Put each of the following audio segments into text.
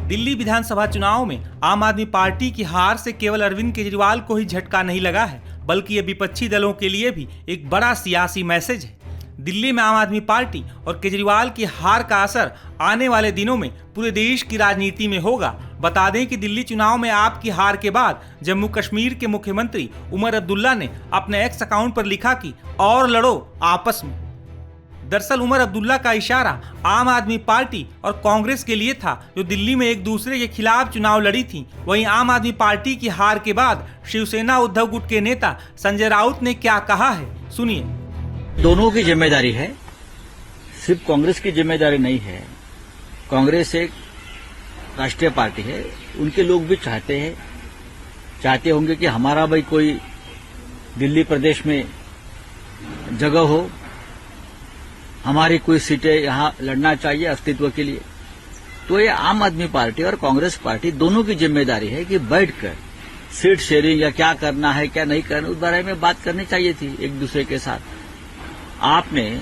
दिल्ली विधानसभा चुनाव में आम आदमी पार्टी की हार से केवल अरविंद केजरीवाल को ही झटका नहीं लगा है, बल्कि ये विपक्षी दलों के लिए भी एक बड़ा सियासी मैसेज है। दिल्ली में आम आदमी पार्टी और केजरीवाल की हार का असर आने वाले दिनों में पूरे देश की राजनीति में होगा। बता दें कि दिल्ली चुनाव में आप की हार के बाद जम्मू कश्मीर के मुख्यमंत्री उमर अब्दुल्ला ने अपने एक्स अकाउंट पर लिखा कि और लड़ो आपस में। दरअसल उमर अब्दुल्ला का इशारा आम आदमी पार्टी और कांग्रेस के लिए था, जो दिल्ली में एक दूसरे के खिलाफ चुनाव लड़ी थी। वहीं आम आदमी पार्टी की हार के बाद शिवसेना उद्धव गुट के नेता संजय राउत ने क्या कहा है, सुनिए। दोनों की जिम्मेदारी है, सिर्फ कांग्रेस की जिम्मेदारी नहीं है। कांग्रेस एक राष्ट्रीय पार्टी है, उनके लोग भी चाहते होंगे कि हमारा भाई कोई दिल्ली प्रदेश में जगह हो, हमारी कोई सीटें यहाँ लड़ना चाहिए अस्तित्व के लिए। तो ये आम आदमी पार्टी और कांग्रेस पार्टी दोनों की जिम्मेदारी है कि बैठकर सीट शेयरिंग या क्या करना है क्या नहीं करना, उस बारे में बात करनी चाहिए थी एक दूसरे के साथ। आपने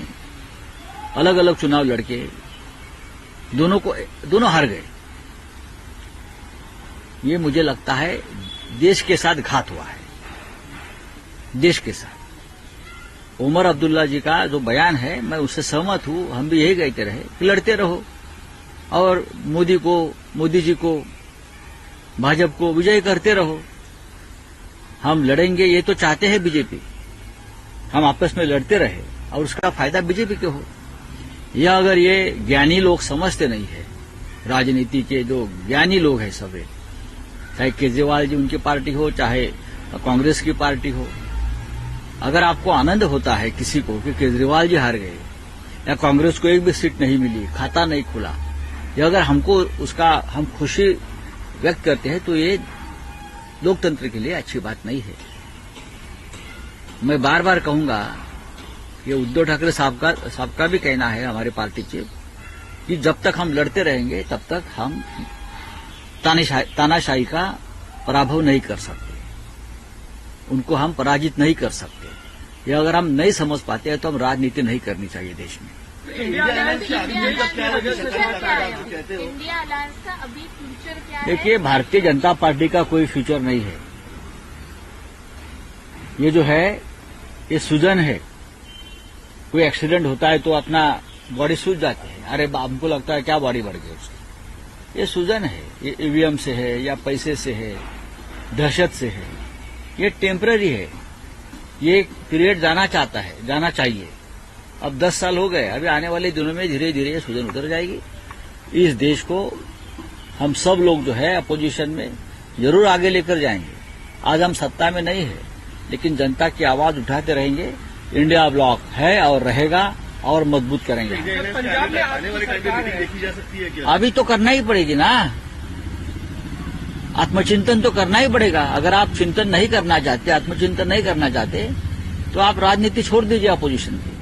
अलग अलग चुनाव लड़के दोनों हार गए। ये मुझे लगता है देश के साथ घात हुआ है, देश के साथ। उमर अब्दुल्ला जी का जो बयान है, मैं उससे सहमत हूं। हम भी यही कहते रहे कि लड़ते रहो और मोदी जी को भाजपा को विजय करते रहो। हम लड़ेंगे, ये तो चाहते हैं बीजेपी, हम आपस में लड़ते रहे और उसका फायदा बीजेपी को हो। यह अगर ये ज्ञानी लोग समझते नहीं है, राजनीति के जो ज्ञानी लोग हैं सभी, चाहे केजरीवाल जी उनकी पार्टी हो चाहे कांग्रेस की पार्टी हो, अगर आपको आनंद होता है किसी को कि केजरीवाल जी हार गए या कांग्रेस को एक भी सीट नहीं मिली, खाता नहीं खुला, या अगर हम खुशी व्यक्त करते हैं, तो ये लोकतंत्र के लिए अच्छी बात नहीं है। मैं बार बार कहूंगा कि उद्धव ठाकरे साहब का भी कहना है, हमारे पार्टी के, कि जब तक हम लड़ते रहेंगे तब तक हम तानाशाही का पराभव नहीं कर सकते, उनको हम पराजित नहीं कर सकते। ये अगर हम नहीं समझ पाते हैं तो हम राजनीति नहीं करनी चाहिए देश में। इंडिया अलायंस का अभी फ्यूचर क्या है? देखिए, भारतीय जनता पार्टी का कोई फ्यूचर नहीं है। ये जो है ये सूजन है। कोई एक्सीडेंट होता है तो अपना बॉडी सूज जाते हैं, अरे हमको लगता है क्या बॉडी बढ़ गई उसकी। ये सूजन है, ये ईवीएम से है या पैसे से है, दहशत से है। ये टेम्पररी है, ये पीरियड जाना चाहिए। अब 10 साल हो गए, अभी आने वाले दिनों में धीरे धीरे ये सूजन उतर जाएगी। इस देश को हम सब लोग जो है अपोजिशन में जरूर आगे लेकर जाएंगे। आज हम सत्ता में नहीं है, लेकिन जनता की आवाज उठाते रहेंगे। इंडिया ब्लॉक है और रहेगा और मजबूत करेंगे। पंजाब में आने वाली मीटिंग देखी जा सकती है क्या? अभी तो करना ही पड़ेगी ना, आत्मचिंतन तो करना ही पड़ेगा। अगर आप चिंतन नहीं करना चाहते, आत्मचिंतन नहीं करना चाहते, तो आप राजनीति छोड़ दीजिए अपोजिशन की।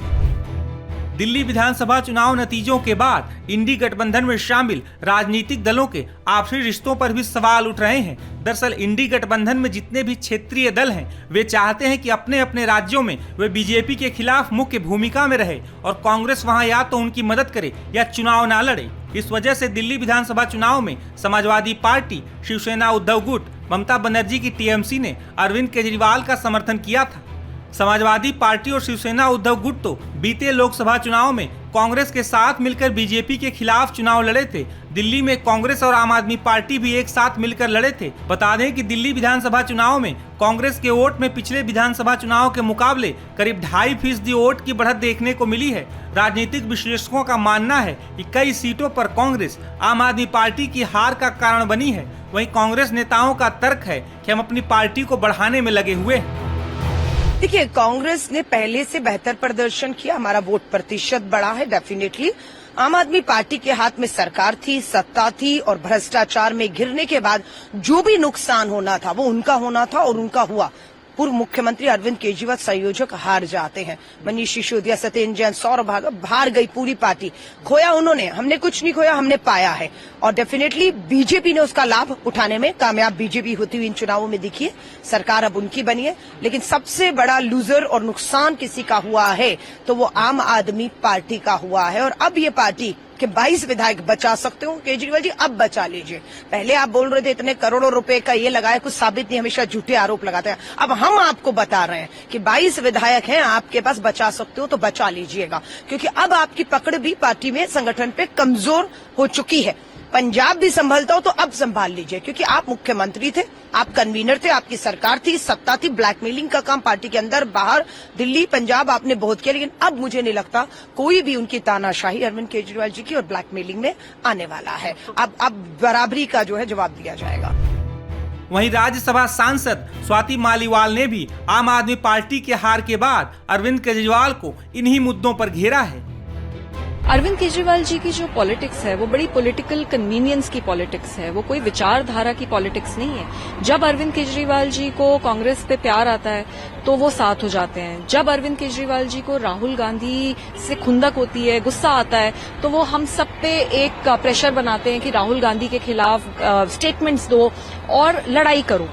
दिल्ली विधानसभा चुनाव नतीजों के बाद इंडी गठबंधन में शामिल राजनीतिक दलों के आपसी रिश्तों पर भी सवाल उठ रहे हैं। दरअसल इंडी गठबंधन में जितने भी क्षेत्रीय दल हैं, वे चाहते हैं कि अपने अपने राज्यों में वे बीजेपी के खिलाफ मुख्य भूमिका में रहे और कांग्रेस वहां या तो उनकी मदद करे या चुनाव न लड़े। इस वजह से दिल्ली विधानसभा चुनाव में समाजवादी पार्टी, शिवसेना उद्धव गुट, ममता बनर्जी की टीएमसी ने अरविंद केजरीवाल का समर्थन किया था। समाजवादी पार्टी और शिवसेना उद्धव गुट तो बीते लोकसभा चुनाव में कांग्रेस के साथ मिलकर बीजेपी के खिलाफ चुनाव लड़े थे। दिल्ली में कांग्रेस और आम आदमी पार्टी भी एक साथ मिलकर लड़े थे। बता दें कि दिल्ली विधानसभा चुनाव में कांग्रेस के वोट में पिछले विधानसभा चुनाव के मुकाबले करीब 2.5% वोट की बढ़त देखने को मिली है। राजनीतिक विश्लेषकों का मानना है कि कई सीटों पर कांग्रेस आम आदमी पार्टी की हार का कारण बनी है। वहीं कांग्रेस नेताओं का तर्क है कि हम अपनी पार्टी को बढ़ाने में लगे हुए हैं। देखिए, कांग्रेस ने पहले से बेहतर प्रदर्शन किया, हमारा वोट प्रतिशत बढ़ा है डेफिनेटली। आम आदमी पार्टी के हाथ में सरकार थी, सत्ता थी, और भ्रष्टाचार में घिरने के बाद जो भी नुकसान होना था वो उनका होना था और उनका हुआ। पूर्व मुख्यमंत्री अरविंद केजरीवाल संयोजक हार जाते हैं, मनीष सिसोदिया, सत्येंद्र जैन, सौरभ हार गई पूरी पार्टी। खोया उन्होंने, हमने कुछ नहीं खोया, हमने पाया है। और डेफिनेटली बीजेपी ने उसका लाभ उठाने में कामयाब बीजेपी होती हुई इन चुनावों में दिखी है। सरकार अब उनकी बनी है, लेकिन सबसे बड़ा लूजर और नुकसान किसी का हुआ है तो वो आम आदमी पार्टी का हुआ है। और अब ये पार्टी आपके 22 विधायक बचा सकते हो केजरीवाल जी, अब बचा लीजिए। पहले आप बोल रहे थे इतने करोड़ों रुपए का ये लगाया, कुछ साबित नहीं, हमेशा झूठे आरोप लगाते हैं। अब हम आपको बता रहे हैं कि 22 विधायक हैं आपके पास, बचा सकते हो तो बचा लीजिएगा, क्योंकि अब आपकी पकड़ भी पार्टी में, संगठन पे कमजोर हो चुकी है। पंजाब भी संभलता हो तो अब संभाल लीजिए, क्योंकि आप मुख्यमंत्री थे, आप कन्वीनर थे, आपकी सरकार थी, सत्ता थी, ब्लैकमेलिंग का काम पार्टी के अंदर बाहर, दिल्ली पंजाब आपने बहुत किया, लेकिन अब मुझे नहीं लगता कोई भी उनकी तानाशाही अरविंद केजरीवाल जी की और ब्लैकमेलिंग में आने वाला है। अब बराबरी का जो है जवाब दिया जाएगा। वहीं राज्यसभा सांसद स्वाति मालीवाल ने भी आम आदमी पार्टी के हार के बाद अरविंद केजरीवाल को इन्हीं मुद्दों पर घेरा है। अरविंद केजरीवाल जी की जो पॉलिटिक्स है वो बड़ी पॉलिटिकल कन्वीनियंस की पॉलिटिक्स है, वो कोई विचारधारा की पॉलिटिक्स नहीं है। जब अरविंद केजरीवाल जी को कांग्रेस पे प्यार आता है तो वो साथ हो जाते हैं, जब अरविंद केजरीवाल जी को राहुल गांधी से खुंदक होती है, गुस्सा आता है, तो वो हम सब पे एक प्रेशर बनाते हैं कि राहुल गांधी के खिलाफ स्टेटमेंट्स दो और लड़ाई करो।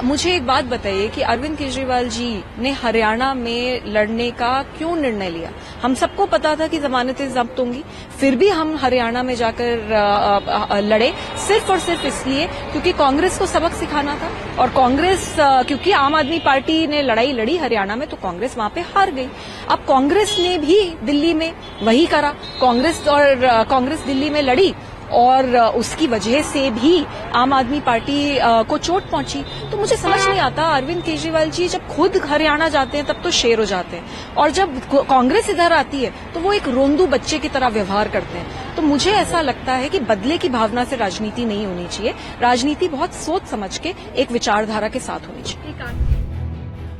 मुझे एक बात बताइए कि अरविंद केजरीवाल जी ने हरियाणा में लड़ने का क्यों निर्णय लिया? हम सबको पता था कि जमानतें जब्त होंगी, फिर भी हम हरियाणा में जाकर लड़े, सिर्फ और सिर्फ इसलिए क्योंकि कांग्रेस को सबक सिखाना था। और कांग्रेस, क्योंकि आम आदमी पार्टी ने लड़ाई लड़ी हरियाणा में, तो कांग्रेस वहां पे हार गई। अब कांग्रेस ने भी दिल्ली में वही करा, कांग्रेस दिल्ली में लड़ी और उसकी वजह से भी आम आदमी पार्टी को चोट पहुंची। तो मुझे समझ नहीं आता, अरविंद केजरीवाल जी जब खुद हरियाणा जाते हैं तब तो शेर हो जाते हैं, और जब कांग्रेस इधर आती है तो वो एक रोंदू बच्चे की तरह व्यवहार करते हैं। तो मुझे ऐसा लगता है कि बदले की भावना से राजनीति नहीं होनी चाहिए, राजनीति बहुत सोच समझ के एक विचारधारा के साथ होनी चाहिए।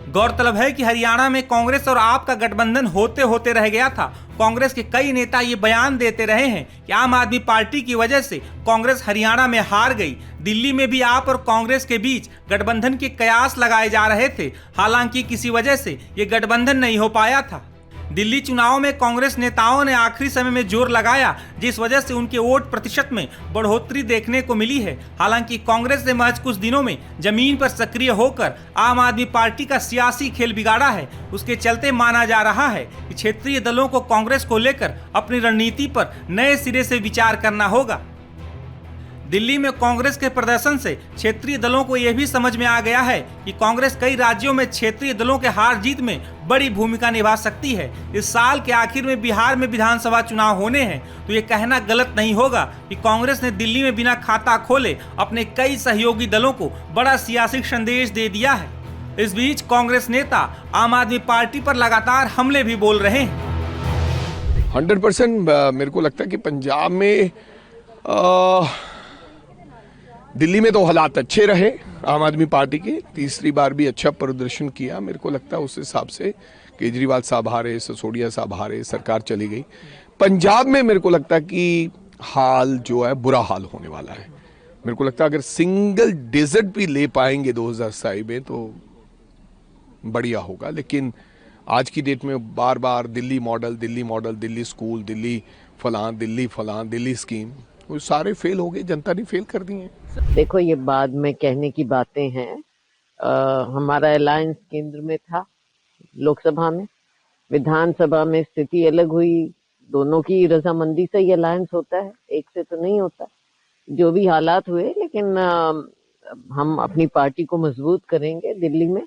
गौरतलब है कि हरियाणा में कांग्रेस और आप का गठबंधन होते होते रह गया था। कांग्रेस के कई नेता ये बयान देते रहे हैं कि आम आदमी पार्टी की वजह से कांग्रेस हरियाणा में हार गई। दिल्ली में भी आप और कांग्रेस के बीच गठबंधन के कयास लगाए जा रहे थे, हालांकि किसी वजह से ये गठबंधन नहीं हो पाया था। दिल्ली चुनाव में कांग्रेस नेताओं ने आखिरी समय में जोर लगाया, जिस वजह से उनके वोट प्रतिशत में बढ़ोतरी देखने को मिली है। हालांकि कांग्रेस ने महज कुछ दिनों में जमीन पर सक्रिय होकर आम आदमी पार्टी का सियासी खेल बिगाड़ा है। उसके चलते माना जा रहा है कि क्षेत्रीय दलों को कांग्रेस को लेकर अपनी रणनीति पर नए सिरे से विचार करना होगा। दिल्ली में कांग्रेस के प्रदर्शन से क्षेत्रीय दलों को यह भी समझ में आ गया है कि कांग्रेस कई राज्यों में क्षेत्रीय दलों के हार जीत में बड़ी भूमिका निभा सकती है। इस साल के आखिर में बिहार में विधानसभा चुनाव होने हैं, तो ये कहना गलत नहीं होगा कि कांग्रेस ने दिल्ली में बिना खाता खोले अपने कई सहयोगी दलों को बड़ा सियासी संदेश दे दिया है। इस बीच कांग्रेस नेता आम आदमी पार्टी पर लगातार हमले भी बोल रहे हैं। 100% मेरे को लगता है कि पंजाब में दिल्ली में तो हालात अच्छे रहे आम आदमी पार्टी के, तीसरी बार भी अच्छा प्रदर्शन किया। मेरे को लगता है उस हिसाब से केजरीवाल साहब हारे, सिसोदिया साहब हारे, सरकार चली गई। पंजाब में मेरे को लगता है कि हाल जो है बुरा हाल होने वाला है। मेरे को लगता है अगर सिंगल डिजिट भी ले पाएंगे 2027 में तो बढ़िया होगा, लेकिन आज की डेट में बार बार दिल्ली मॉडल, दिल्ली स्कूल, दिल्ली फलां, दिल्ली स्कीम, वो सारे फेल हो गए, जनता ने फेल कर दिए। देखो, ये बाद में कहने की बातें हैं। हमारा अलायंस केंद्र में था, लोकसभा में, विधानसभा में स्थिति अलग हुई। दोनों की रजामंदी से ये अलायंस होता है, एक से तो नहीं होता। जो भी हालात हुए, लेकिन हम अपनी पार्टी को मजबूत करेंगे। दिल्ली में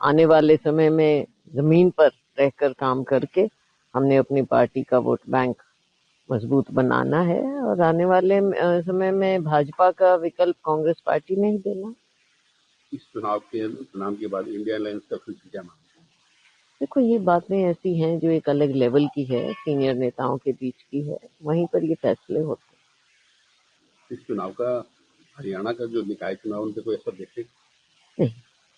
आने वाले समय में जमीन पर रहकर काम करके हमने अपनी पार्टी का वोट बैंक मजबूत बनाना है, और आने वाले समय में भाजपा का विकल्प कांग्रेस पार्टी नहीं देना। इस चुनाव के परिणाम के बाद इंडिया अलायंस का फ्यूचर क्या मानते हैं? देखो, ये बातें ऐसी हैं जो एक अलग लेवल की है, सीनियर नेताओं के बीच की है, वहीं पर ये फैसले होते हैं। इस चुनाव का हरियाणा का जो निकाय चुनाव, उन पे कोई असर देखेगा? नहीं,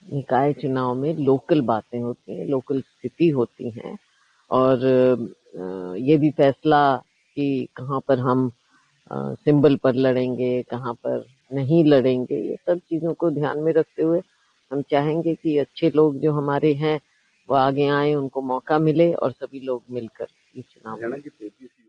निकाय चुनाव में लोकल बातें होती हैं, लोकल स्थिति होती हैं, और ये भी फैसला कि कहाँ पर हम सिंबल पर लड़ेंगे, कहाँ पर नहीं लड़ेंगे, ये सब चीजों को ध्यान में रखते हुए हम चाहेंगे कि अच्छे लोग जो हमारे हैं वो आगे आए, उनको मौका मिले और सभी लोग मिलकर ये चुनाव।